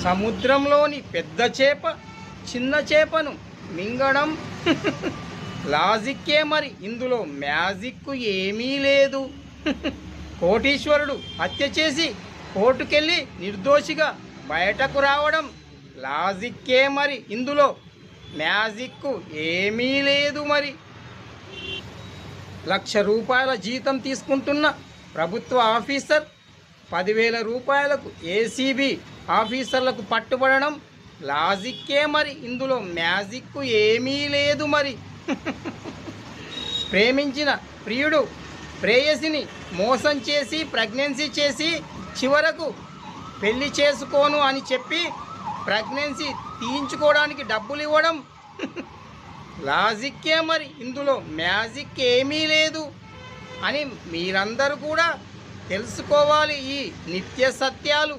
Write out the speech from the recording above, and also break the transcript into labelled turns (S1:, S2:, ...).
S1: సముద్రంలోని పెద్ద చేప చిన్న చేపను మింగడం లాజిక్కే మరి. ఇందులో మ్యాజిక్ ఏమీ లేదు. కోటీశ్వరుడు హత్య చేసి కోర్టుకెళ్ళి నిర్దోషిగా బయటకు రావడం లాజిక్కే మరి. ఇందులో మ్యాజిక్ ఏమీ లేదు మరి. ₹1,00,000 జీతం తీసుకుంటున్న ప్రభుత్వ ఆఫీసర్ 10,000 రూపాయలకు ఏసీబీ ఆఫీసర్లకు పట్టుబడడం లాజిక్కే మరి. ఇందులో మ్యాజిక్ ఏమీ లేదు మరి. ప్రేమించిన ప్రియుడు ప్రేయసిని మోసం చేసి ప్రెగ్నెన్సీ చేసి చివరకు పెళ్లి చేసుకోను అని చెప్పి ప్రెగ్నెన్సీ తీయించుకోవడానికి డబ్బులు ఇవ్వడం లాజిక్కే మరి. ఇందులో మ్యాజిక్ ఏమీ లేదు అని మీరందరూ కూడా తెలుసుకోవాలి ఈ నిత్య సత్యాలు.